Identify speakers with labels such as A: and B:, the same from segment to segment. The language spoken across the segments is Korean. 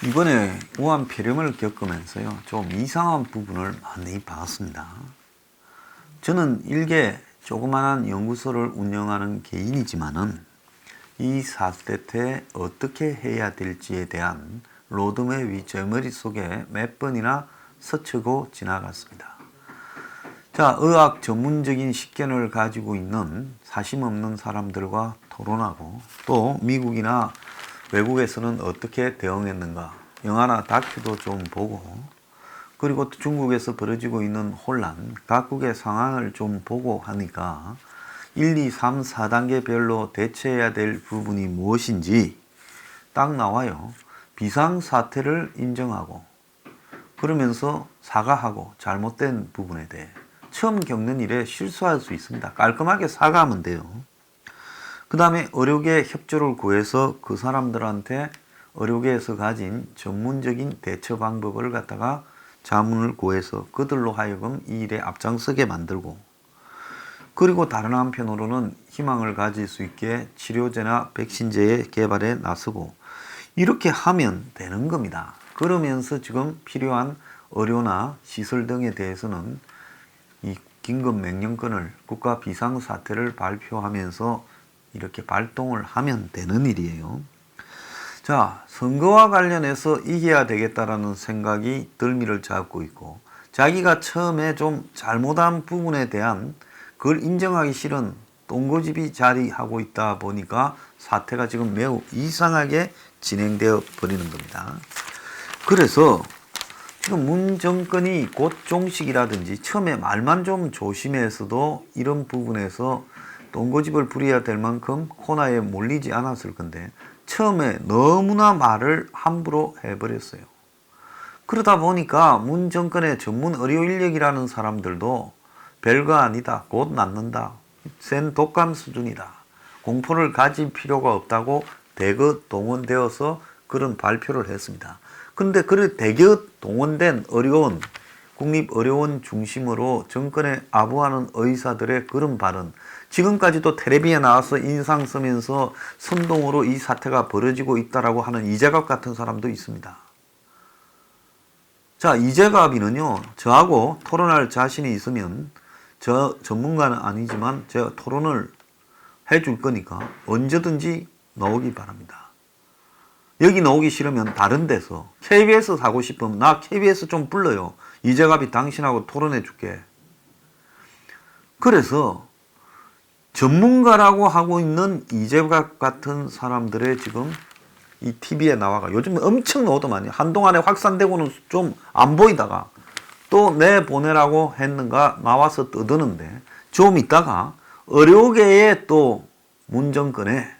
A: 이번에 우한 폐렴을 겪으면서요, 좀 이상한 부분을 많이 봤습니다. 저는 일개 조그마한 연구소를 운영하는 개인이지만은 이 사태 때 어떻게 해야 될지에 대한 로드맵이 제 머릿속에 몇 번이나 스치고 지나갔습니다. 자, 의학 전문적인 식견을 가지고 있는 사심 없는 사람들과 토론하고, 또 미국이나 외국에서는 어떻게 대응했는가, 영화나 다큐도 좀 보고, 그리고 중국에서 벌어지고 있는 혼란, 각국의 상황을 좀 보고 하니까 1, 2, 3, 4단계별로 대처해야 될 부분이 무엇인지 딱 나와요. 비상사태를 인정하고, 그러면서 사과하고, 잘못된 부분에 대해 처음 겪는 일에 실수할 수 있습니다. 깔끔하게 사과하면 돼요. 그 다음에 의료계 협조를 구해서 그 사람들한테 의료계에서 가진 전문적인 대처 방법을 갖다가 자문을 구해서 그들로 하여금 이 일에 앞장서게 만들고, 그리고 다른 한편으로는 희망을 가질 수 있게 치료제나 백신제의 개발에 나서고, 이렇게 하면 되는 겁니다. 그러면서 지금 필요한 의료나 시설 등에 대해서는 이 긴급 명령권을, 국가 비상사태를 발표하면서 이렇게 발동을 하면 되는 일이에요. 자, 선거와 관련해서 이겨야 되겠다라는 생각이 들미를 잡고 있고, 자기가 처음에 좀 잘못한 부분에 대한 그걸 인정하기 싫은 똥고집이 자리하고 있다 보니까 사태가 지금 매우 이상하게 진행되어 버리는 겁니다. 그래서 지금 문 정권이 곧 종식이라든지 처음에 말만 좀 조심해서도 이런 부분에서 똥고집을 부려야 될 만큼 코너에 몰리지 않았을 건데, 처음에 너무나 말을 함부로 해버렸어요. 그러다 보니까 문 정권의 전문 의료 인력이라는 사람들도 별거 아니다, 곧 낫는다, 센 독감 수준이다, 공포를 가질 필요가 없다고 대거 동원되어서 그런 발표를 했습니다. 그런데 그 대거 동원된 의료원, 국립의료원 중심으로 정권에 아부하는 의사들의 그런 발언, 지금까지도 텔레비에 나와서 인상 쓰면서 선동으로 이 사태가 벌어지고 있다라고 하는 이재갑 같은 사람도 있습니다. 자, 이재갑이는요, 저하고 토론할 자신이 있으면, 저 전문가는 아니지만 제가 토론을 해줄 거니까 언제든지 나오기 바랍니다. 여기 나오기 싫으면 다른 데서, KBS 하고 싶으면 나 KBS 좀 불러요. 이재갑이 당신하고 토론해 줄게. 그래서 전문가라고 하고 있는 이재갑 같은 사람들의 지금 이 TV에 나와가 요즘 엄청 나오더만요. 한동안에 확산되고는 좀 안 보이다가 또 내보내라고 했는가 나와서 떠드는데, 좀 있다가 의료계의 또 문정권에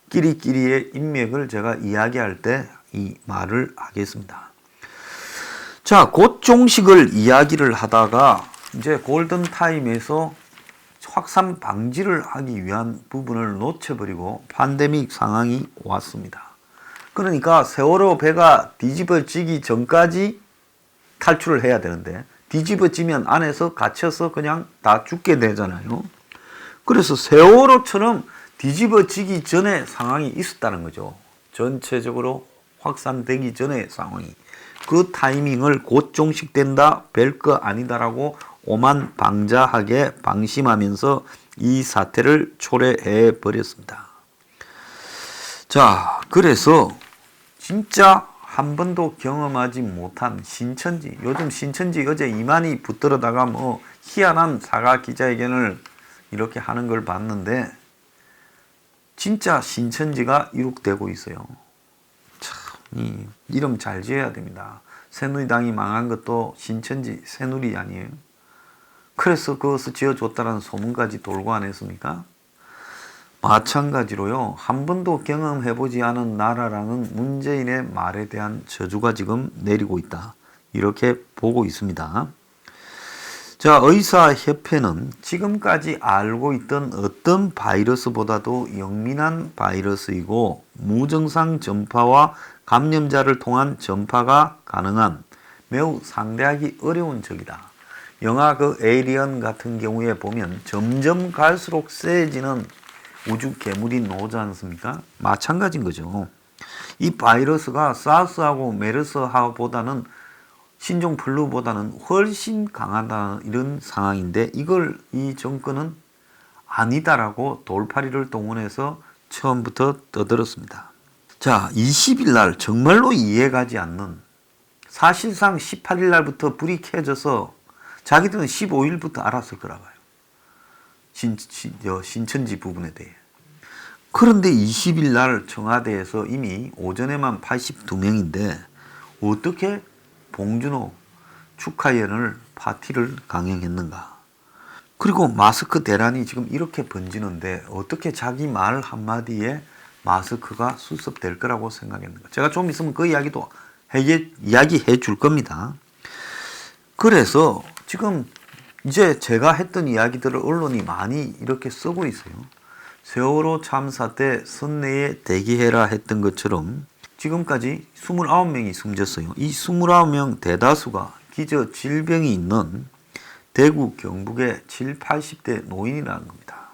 A: 끼리끼리의 인맥을 제가 이야기할 때 이 말을 하겠습니다. 자, 곧 종식을 이야기를 하다가 이제 골든타임에서 확산 방지를 하기 위한 부분을 놓쳐버리고 팬데믹 상황이 왔습니다. 그러니까 세월호 배가 뒤집어지기 전까지 탈출을 해야 되는데, 뒤집어지면 안에서 갇혀서 그냥 다 죽게 되잖아요. 그래서 세월호처럼 뒤집어지기 전에 상황이 있었다는 거죠. 전체적으로 확산되기 전의 상황이. 그 타이밍을 곧 종식된다, 별거 아니다라고 오만방자하게 방심하면서 이 사태를 초래해 버렸습니다. 자, 그래서 진짜 한 번도 경험하지 못한 신천지, 요즘 신천지 어제 이만희 붙들어다가 뭐 희한한 사과 기자회견을 이렇게 하는 걸 봤는데, 진짜 신천지가 이룩되고 있어요. 참, 이름 잘 지어야 됩니다. 새누리당이 망한 것도 신천지 새누리 아니에요? 그래서 그것을 지어줬다는 소문까지 돌고 안 했습니까? 마찬가지로요, 한 번도 경험해보지 않은 나라라는 문재인의 말에 대한 저주가 지금 내리고 있다, 이렇게 보고 있습니다. 자, 의사협회는 지금까지 알고 있던 어떤 바이러스보다도 영민한 바이러스이고 무증상 전파와 감염자를 통한 전파가 가능한 매우 상대하기 어려운 적이다. 영화 그 에이리언 같은 경우에 보면 점점 갈수록 세지는 우주 괴물이 나오지 않습니까? 마찬가지인 거죠. 이 바이러스가 사스하고 메르스하고보다는 신종 플루보다는 훨씬 강하다는 이런 상황인데 이걸 이 정권은 아니다라고 돌파리를 동원해서 처음부터 떠들었습니다. 자, 20일 날 정말로 이해가지 않는, 사실상 18일 날부터 불이 켜져서 자기들은 15일부터 알았을 거라 봐요. 신천지 부분에 대해. 그런데 20일 날 청와대에서 이미 오전에만 82명인데 어떻게 봉준호 축하연을 파티를 강행했는가. 그리고 마스크 대란이 지금 이렇게 번지는데 어떻게 자기 말 한마디에 마스크가 수습될 거라고 생각했는가. 제가 좀 있으면 그 이야기도 이야기해 줄 겁니다. 그래서 지금 이제 제가 했던 이야기들을 언론이 많이 이렇게 쓰고 있어요. 세월호 참사 때 선내에 대기해라 했던 것처럼 지금까지 29명이 숨졌어요. 이 29명 대다수가 기저 질병이 있는 대구 경북의 7, 80대 노인이라는 겁니다.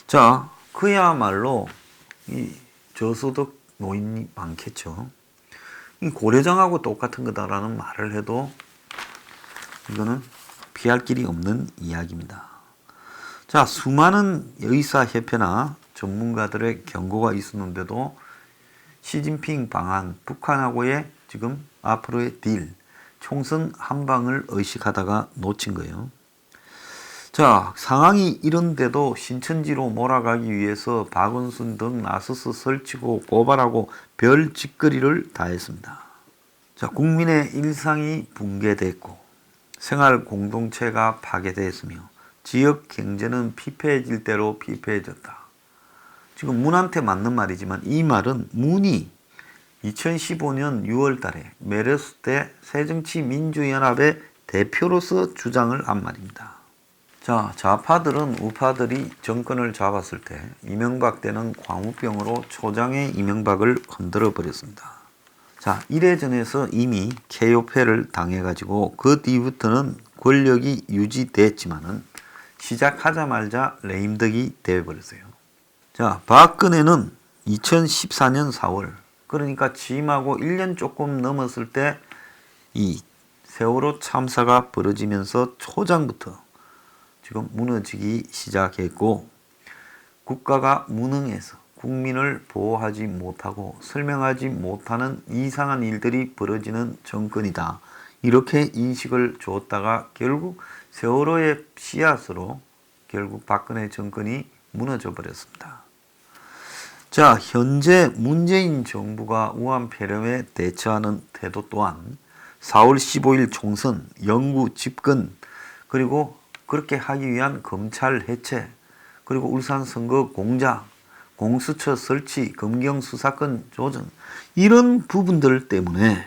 A: 자, 그야말로 이 저소득 노인이 많겠죠. 이 고려장하고 똑같은 거다라는 말을 해도 이거는 피할 길이 없는 이야기입니다. 자, 수많은 의사협회나 전문가들의 경고가 있었는데도 시진핑 방한, 북한하고의 지금 앞으로의 딜, 총선 한 방을 의식하다가 놓친 거예요. 자, 상황이 이런데도 신천지로 몰아가기 위해서 박원순 등 나서서 설치고 고발하고 별 짓거리를 다 했습니다. 자, 국민의 일상이 붕괴됐고 생활 공동체가 파괴됐으며 지역 경제는 피폐해질 대로 피폐해졌다. 지금 문한테 맞는 말이지만 이 말은 문이 2015년 6월 달에 메르스 때 새정치민주연합의 대표로서 주장을 한 말입니다. 자, 좌파들은 우파들이 정권을 잡았을 때 이명박 때는 광우병으로 초장의 이명박을 흔들어 버렸습니다. 자, 이래전에서 이미 KO패를 당해가지고 그 뒤부터는 권력이 유지됐지만은 시작하자마자 레임덕이 되어버렸어요. 자, 박근혜는 2014년 4월, 그러니까 취임하고 1년 조금 넘었을 때 이 세월호 참사가 벌어지면서 초장부터 지금 무너지기 시작했고 국가가 무능해서 국민을 보호하지 못하고 설명하지 못하는 이상한 일들이 벌어지는 정권이다. 이렇게 인식을 줬다가 결국 세월호의 씨앗으로 결국 박근혜 정권이 무너져 버렸습니다. 자, 현재 문재인 정부가 우한 폐렴에 대처하는 태도 또한 4월 15일 총선, 영구 집권, 그리고 그렇게 하기 위한 검찰 해체, 그리고 울산 선거 공작, 공수처 설치, 검경 수사권 조정, 이런 부분들 때문에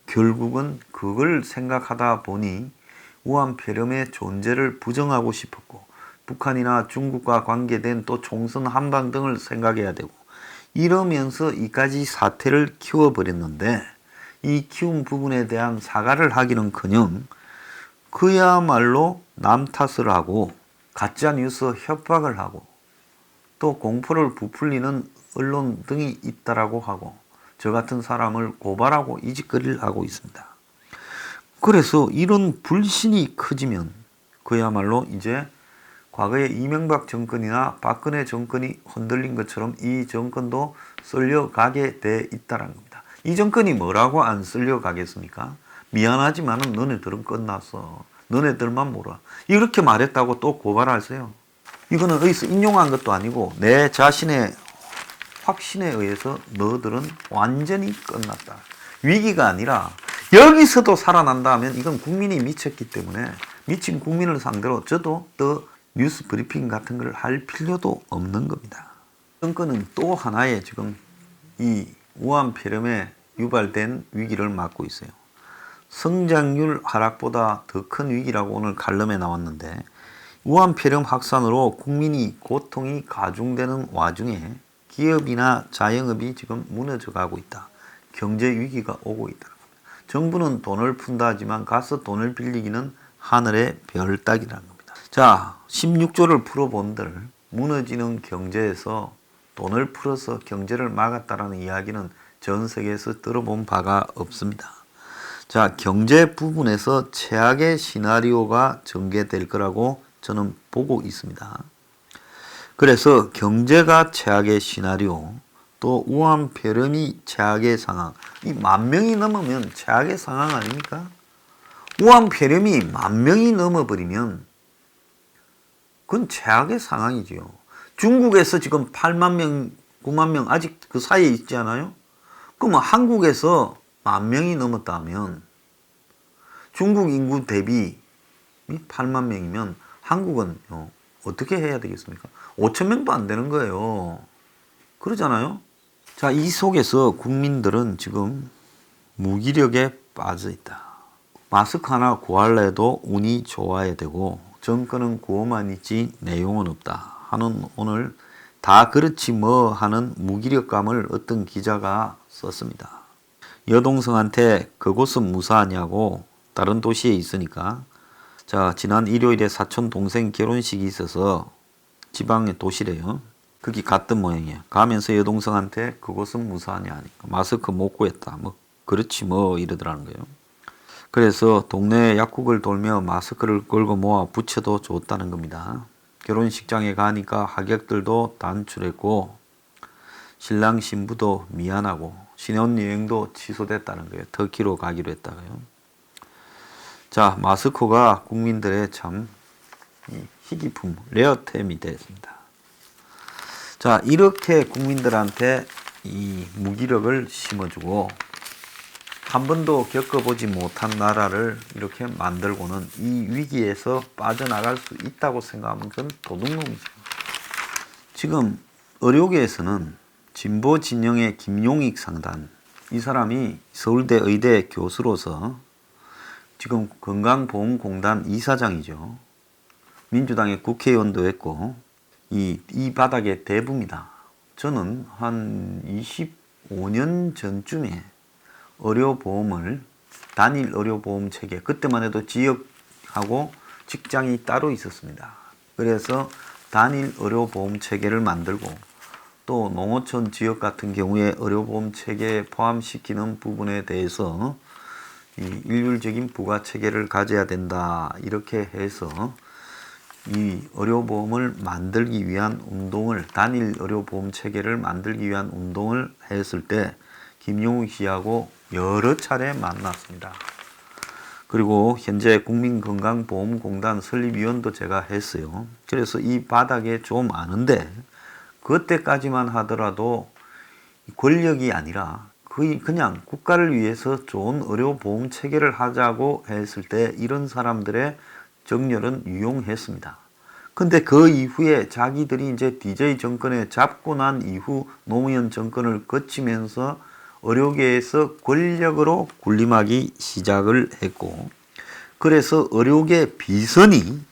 A: 결국은 그걸 생각하다 보니 우한 폐렴의 존재를 부정하고 싶었고 북한이나 중국과 관계된 또 총선 한방 등을 생각해야 되고 이러면서 이까지 사태를 키워버렸는데 이 키운 부분에 대한 사과를 하기는커녕 그야말로 남 탓을 하고 가짜뉴스 협박을 하고 또 공포를 부풀리는 언론 등이 있다라고 하고 저 같은 사람을 고발하고 이짓거리를 하고 있습니다. 그래서 이런 불신이 커지면 그야말로 이제 과거에 이명박 정권이나 박근혜 정권이 흔들린 것처럼 이 정권도 쓸려가게 돼 있다는 겁니다. 이 정권이 뭐라고 안 쓸려가겠습니까? 미안하지만은 너네들은 끝났어. 너네들만 몰라. 이렇게 말했다고 또 고발하세요. 이거는 어디서 인용한 것도 아니고 내 자신의 확신에 의해서 너들은 완전히 끝났다. 위기가 아니라 여기서도 살아난다 하면 이건 국민이 미쳤기 때문에 미친 국민을 상대로 저도 더 뉴스 브리핑 같은 걸 할 필요도 없는 겁니다. 정권은 또 하나의 지금 이 우한 폐렴에 유발된 위기를 맞고 있어요. 성장률 하락보다 더 큰 위기라고 오늘 칼럼에 나왔는데 우한 폐렴 확산으로 국민이 고통이 가중되는 와중에 기업이나 자영업이 지금 무너져 가고 있다. 경제 위기가 오고 있다. 정부는 돈을 푼다 하지만 가서 돈을 빌리기는 하늘의 별 따기라는 겁니다. 자, 16조를 풀어본들 무너지는 경제에서 돈을 풀어서 경제를 막았다라는 이야기는 전 세계에서 들어본 바가 없습니다. 자, 경제 부분에서 최악의 시나리오가 전개될 거라고 저는 보고 있습니다. 그래서 경제가 최악의 시나리오, 또 우한폐렴이 최악의 상황, 이 10,000명이 넘으면 최악의 상황 아닙니까? 우한폐렴이 10,000명이 넘어버리면 그건 최악의 상황이지요. 중국에서 지금 8만 명, 9만 명 아직 그 사이에 있지 않아요? 그러면 한국에서 10,000명이 넘었다면 중국 인구 대비 8만 명이면 한국은 어떻게 해야 되겠습니까? 5,000명도 안 되는 거예요. 그러잖아요. 자, 이 속에서 국민들은 지금 무기력에 빠져 있다. 마스크 하나 구할래도 운이 좋아야 되고 정권은 구호만 있지 내용은 없다 하는 오늘 다 그렇지 뭐 하는 무기력감을 어떤 기자가 썼습니다. 여동생한테 그곳은 무사하냐고 다른 도시에 있으니까 자, 지난 일요일에 사촌 동생 결혼식이 있어서 지방의 도시래요. 거기 갔던 모양이에요. 가면서 여동생한테 그곳은 무사하냐 하니까 마스크 못 구했다. 뭐 그렇지 뭐 이러더라는 거예요. 그래서 동네 약국을 돌며 마스크를 걸고 모아 부채도 줬다는 겁니다. 결혼식장에 가니까 하객들도 단출했고 신랑 신부도 미안하고 신혼여행도 취소됐다는 거예요. 터키로 가기로 했다고요. 자, 마스크가 국민들의 참 희귀품, 레어템이 됐습니다. 자, 이렇게 국민들한테 이 무기력을 심어주고 한 번도 겪어보지 못한 나라를 이렇게 만들고는 이 위기에서 빠져나갈 수 있다고 생각하면 그건 도둑놈이죠. 지금 의료계에서는 진보 진영의 김용익 상단, 이 사람이 서울대 의대 교수로서 지금 건강보험공단 이사장이죠. 민주당의 국회의원도 했고 이 바닥의 대부입니다. 저는 한 25년 전쯤에 의료보험을 단일 의료보험 체계, 그때만 해도 지역하고 직장이 따로 있었습니다. 그래서 단일 의료보험 체계를 만들고 또 농어촌 지역 같은 경우에 의료보험 체계에 포함시키는 부분에 대해서 이 일률적인 부가체계를 가져야 된다 이렇게 해서 이 의료보험을 만들기 위한 운동을, 단일 의료보험 체계를 만들기 위한 운동을 했을 때 김용욱 씨하고 여러 차례 만났습니다. 그리고 현재 국민건강보험공단 설립위원도 제가 했어요. 그래서 이 바닥에 좀 아는데 그때까지만 하더라도 권력이 아니라 거의 그냥 국가를 위해서 좋은 의료보험 체계를 하자고 했을 때 이런 사람들의 정렬은 유용했습니다. 근데 그 이후에 자기들이 이제 DJ 정권에 잡고 난 이후 노무현 정권을 거치면서 의료계에서 권력으로 군림하기 시작을 했고, 그래서 의료계 비선이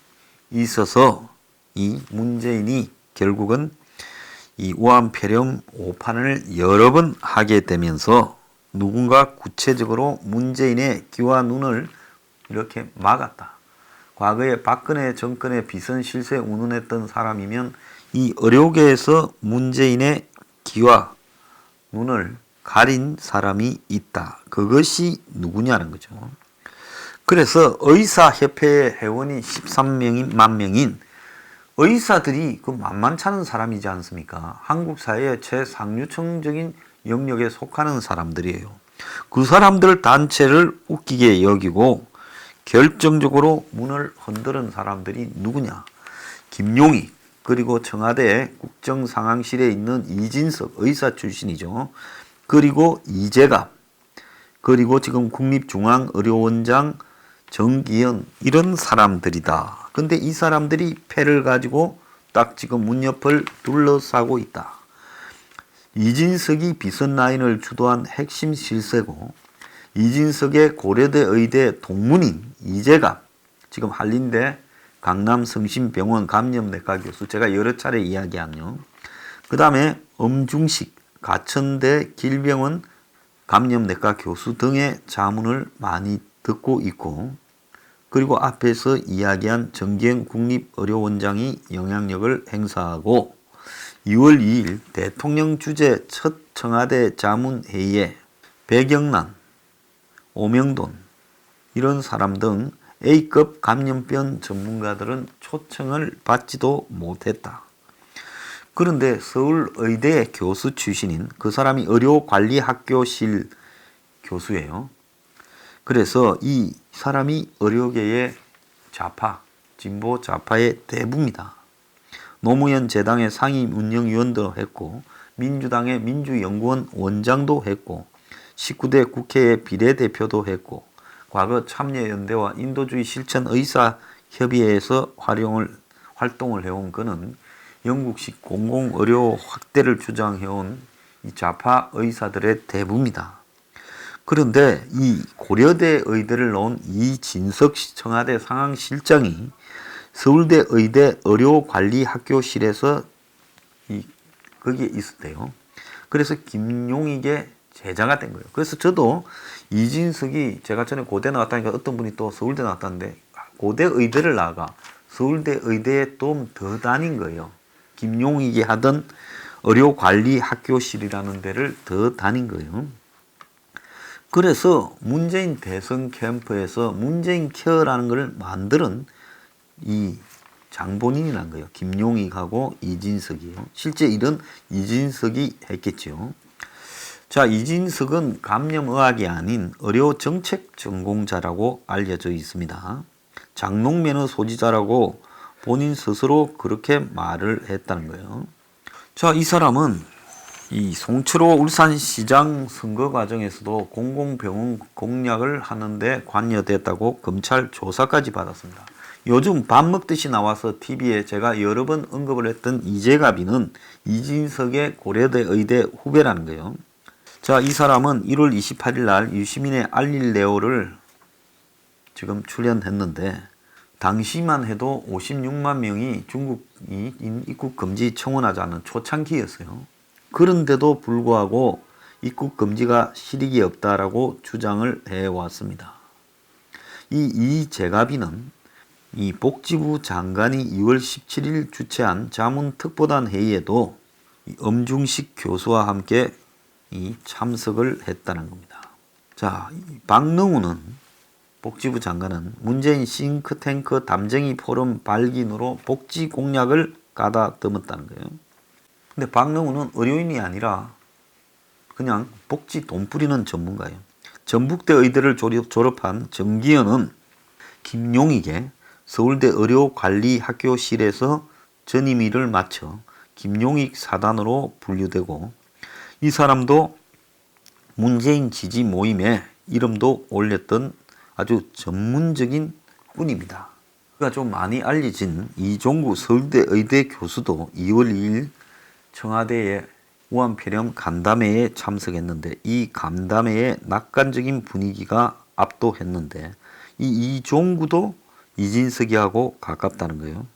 A: 있어서 이 문재인이 결국은 이 우한폐렴 오판을 여러 번 하게 되면서 누군가 구체적으로 문재인의 귀와 눈을 이렇게 막았다. 과거에 박근혜 정권의 비선 실세 운운했던 사람이면 이 의료계에서 문재인의 귀와 눈을 가린 사람이 있다. 그것이 누구냐는 거죠. 그래서 의사협회의 회원이 13만 명인 의사들이 그 만만찮은 사람이지 않습니까? 한국 사회의 최상류층적인 영역에 속하는 사람들이에요. 그 사람들 단체를 웃기게 여기고 결정적으로 문을 흔드는 사람들이 누구냐? 김용익, 그리고 청와대 국정상황실에 있는 이진석 의사 출신이죠. 그리고 이재갑, 그리고 지금 국립중앙의료원장 정기현, 이런 사람들이다. 근데 이 사람들이 패를 가지고 딱 지금 문 옆을 둘러싸고 있다. 이진석이 비선 라인을 주도한 핵심 실세고, 이진석의 고려대 의대 동문인 이재갑, 지금 한림대 강남성심병원 감염내과 교수, 제가 여러 차례 이야기한요. 그 다음에 엄중식 가천대 길병원 감염내과 교수 등의 자문을 많이 듣고 있고, 그리고 앞에서 이야기한 정기현 국립의료원장이 영향력을 행사하고 2월 2일 대통령 주재 첫 청와대 자문회의에 백영란, 오명돈 이런 사람 등 A급 감염병 전문가들은 초청을 받지도 못했다. 그런데 서울의대 교수 출신인 그 사람이 의료관리학교실 교수예요. 그래서 이 사람이 의료계의 좌파, 진보 좌파의 대부입니다. 노무현 재당의 상임운영위원도 했고 민주당의 민주연구원 원장도 했고 19대 국회의 비례대표도 했고 과거 참여연대와 인도주의 실천 의사협의회에서 활동을 해온 그는 영국식 공공의료 확대를 주장해온 이 좌파 의사들의 대부입니다. 그런데 이 고려대 의대를 나온 이진석 청와대 상황실장이 서울대 의대 의료관리학교실에서 거기에 있었대요. 그래서 김용익의 제자가 된 거예요. 그래서 저도 이진석이 제가 전에 고대 나왔다니까 어떤 분이 또 서울대 나왔다는데 고대 의대를 나가 서울대 의대에 좀 더 다닌 거예요. 김용익이 하던 의료관리학교실이라는 데를 더 다닌 거예요. 그래서 문재인 대선 캠프에서 문재인 케어라는 걸 만드는 이 장본인이란 거예요. 김용익하고 이진석이요. 실제 일은 이진석이 했겠죠. 자, 이진석은 감염의학이 아닌 의료정책 전공자라고 알려져 있습니다. 장롱면허 소지자라고 본인 스스로 그렇게 말을 했다는 거예요. 자, 이 사람은 이 송철호 울산시장 선거 과정에서도 공공병원 공약을 하는데 관여됐다고 검찰 조사까지 받았습니다. 요즘 밥 먹듯이 나와서 TV에 제가 여러 번 언급을 했던 이재갑이는 이진석의 고려대 의대 후배라는 거예요. 자, 이 사람은 1월 28일 날 유시민의 알릴레오를 지금 출연했는데 당시만 해도 56만 명이 중국이 입국 금지 청원하자는 초창기였어요. 그런데도 불구하고 입국 금지가 실익이 없다라고 주장을 해왔습니다. 이 재갑이는 이 복지부 장관이 2월 17일 주최한 자문특보단 회의에도 엄중식 교수와 함께 참석을 했다는 겁니다. 자, 박능우는 복지부 장관은 문재인 싱크탱크 담쟁이 포럼 발기인으로 복지 공약을 가다듬었다는 거예요. 근데 박능우는 의료인이 아니라 그냥 복지 돈 뿌리는 전문가예요. 전북대 의대를 졸업한 정기현은 김용익의 서울대 의료관리학교실에서 전임 일을 마쳐 김용익 사단으로 분류되고 이 사람도 문재인 지지 모임에 이름도 올렸던 아주 전문적인 꾼입니다. 그가 좀 많이 알려진 이종구 서울대 의대 교수도 2월 2일 청와대의 우한폐렴 간담회에 참석했는데 이 간담회에 낙관적인 분위기가 압도했는데 이 이종구도 이진석이하고 가깝다는 거예요.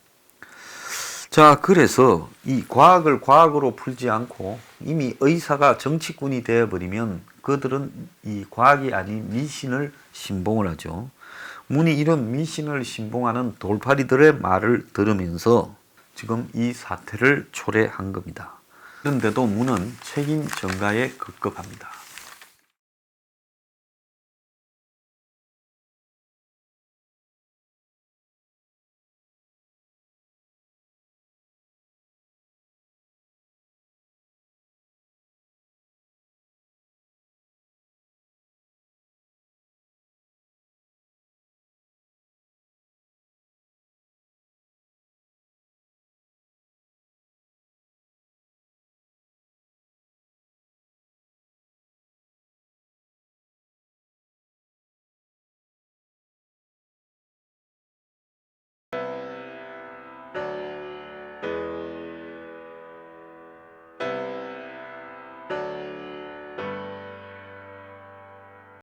A: 자, 그래서 이 과학을 과학으로 풀지 않고 이미 의사가 정치꾼이 되어버리면 그들은 이 과학이 아닌 미신을 신봉을 하죠. 문이 이런 미신을 신봉하는 돌팔이들의 말을 들으면서 지금 이 사태를 초래한 겁니다. 그런데도 문은 책임 전가에 급급합니다.